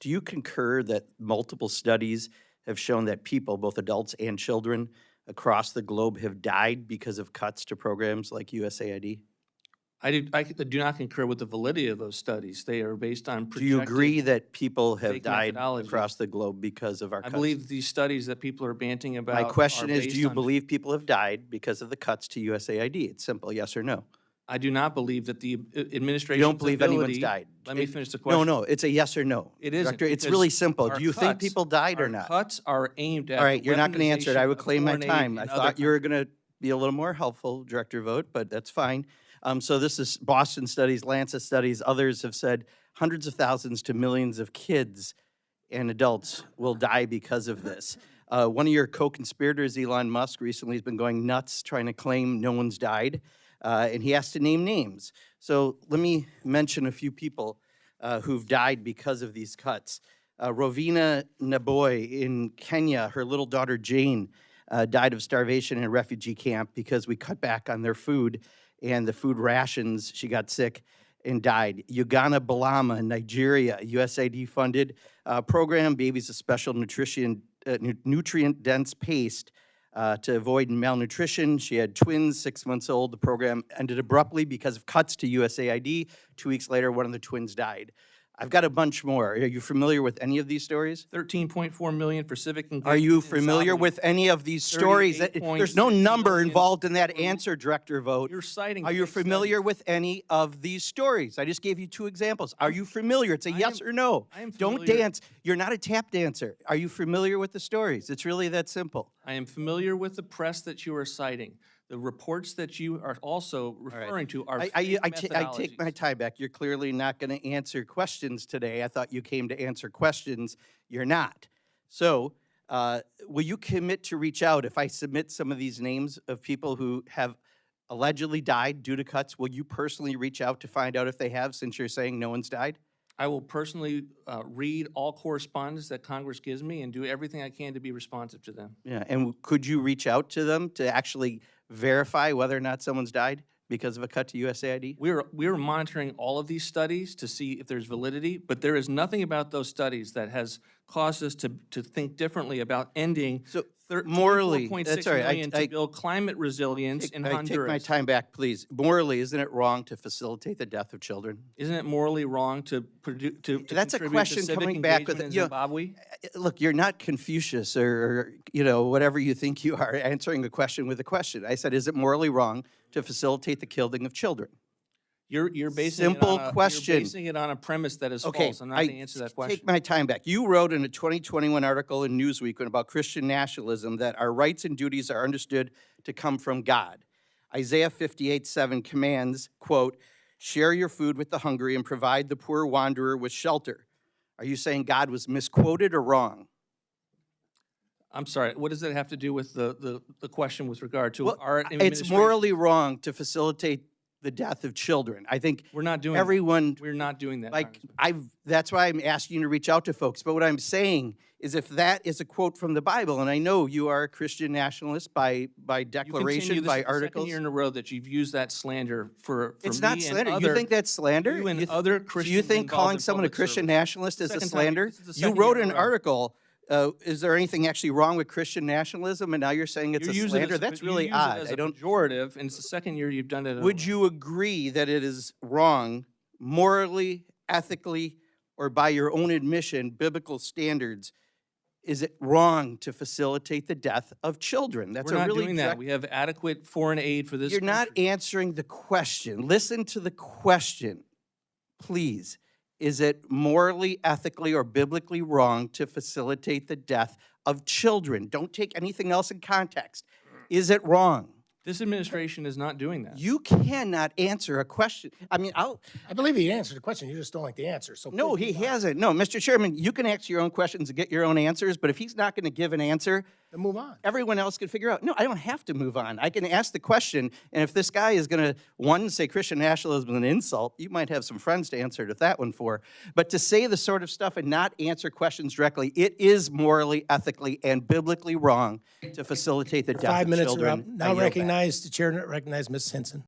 Do you concur that multiple studies have shown that people, both adults and children, across the globe have died because of cuts to programs like USAID? I do not concur with the validity of those studies. They are based on Do you agree projected that people have fake died methodology. across the globe because of our I cuts? believe these studies that people are banting about My question are is, do based you on- believe people have died because of the cuts to USAID? It's simple, yes or no. I do not believe that the administration's You don't believe anyone's ability- died? Let me finish the No, question. no, it's a yes or no. It isn't, Director, it's because really simple. our Do you think cuts- people died or our not? cuts are aimed at All right, the you're not going to answer it. I weaponization would of claim my foreign aid time. in I other thought you were countries. going to be a little more helpful, Director Vogt, but that's fine. So this is Boston studies, Lancet studies. Others have said hundreds of thousands to millions of kids and adults will die because of this. One of your co-conspirators, Elon Musk, recently has been going nuts trying to claim no one's died, and he has to name names. So let me mention a few people who've died because of these cuts. Rovina Naboy in Kenya, her little daughter Jane died of starvation in a refugee camp because we cut back on their food and the food rations. She got sick and died. Ugana Balama in Nigeria, USAID-funded program, Babies a Special Nutrient-Dense Paste to avoid malnutrition. She had twins, 6 months old. The program ended abruptly because of cuts to USAID. 2 weeks later, one of the twins died. I've got a bunch more. Are you familiar with any of these stories? 13.4 million for civic engagement. Are you in familiar Zambia. with any of these stories? There's no 38.6 number million involved in that for- answer, Director Vogt. You're citing Are you fake familiar studies. with any of these stories? I just gave you 2 examples. Are you familiar? It's a yes or no. I am Don't familiar. dance. You're not a tap dancer. Are you familiar with the stories? It's really that simple. I am familiar with the press that you are citing. The reports that you are also referring to are I fake take my methodologies. time back. You're clearly not going to answer questions today. I thought you came to answer questions. You're not. So will you commit to reach out if I submit some of these names of people who have allegedly died due to cuts? Will you personally reach out to find out if they have, since you're saying no one's died? I will personally read all correspondence that Congress gives me and do everything I can to be responsive to them. Yeah, and could you reach out to them to actually verify whether or not someone's died because of a cut to USAID? We're monitoring all of these studies to see if there's validity, but there is nothing about those studies that has caused us to think differently about ending So morally, 4.6 that's all right. million to build climate resilience in Take my Honduras. time back, please. Morally, isn't it wrong to facilitate the death of children? Isn't it morally wrong to produce to That's a contribute question to civic coming back with, engagement in you know, Zimbabwe? Look, you're not Confucius or, you know, whatever you think you are, answering a question with a question. I said, is it morally wrong to facilitate the killing of children? You're basing Simple it on question. You're basing it on a premise that is false. I'm not going to answer that question. Take my time back. You wrote in a 2021 article in Newsweek about Christian nationalism that our rights and duties are understood to come from God. Isaiah 58:7 commands, quote, share your food with the hungry and provide the poor wanderer with shelter. Are you saying God was misquoted or wrong? I'm sorry. What does that have to do with the question with regard to Well, our it's administration? morally wrong to facilitate the death of children. I think We're not doing everyone, that. We're not doing that. like, Congressman. that's why I'm asking you to reach out to folks. But what I'm saying is if that is a quote from the Bible, and I know you are a Christian nationalist by You continue declaration, this by is the second articles. year in a row that you've used that slander for It's me not and slander. other, You think that's slander? you and th- other so you Christians think involved calling in someone a public Christian service. nationalist is a Second time- slander? this is the You second wrote year in an a row. article. Is there anything actually wrong with Christian nationalism? And now you're saying it's You a use it slander? as a- That's you really use it odd. as I a don't. pejorative, and it's the second year you've done it. in a Would row. you agree that it is wrong, morally, ethically, or by your own admission, biblical standards? Is it wrong to facilitate the death of children? That's We're a not really doing that. direct- We have adequate foreign aid for this. You're not country. answering the question. Listen to the question, please. Is it morally, ethically, or biblically wrong to facilitate the death of children? Don't take anything else in context. Is it wrong? This administration is not doing that. You cannot answer a question. I mean, I believe he answered the question. You just don't like the answer. So no, please he move on. hasn't. No, Mr. Chairman, you can ask your own questions and get your own answers, but if he's not going to give an answer, Then move on. everyone else can figure out. No, I don't have to move on. I can ask the question, and if this guy is going to, one, say Christian nationalism is an insult, you might have some friends to answer to that one for. But to say the sort of stuff and not answer questions directly, it is morally, ethically, and biblically wrong to facilitate the death 5 of minutes are children. up. I Now yield back. recognize, the chair recognizes Ms. Henson.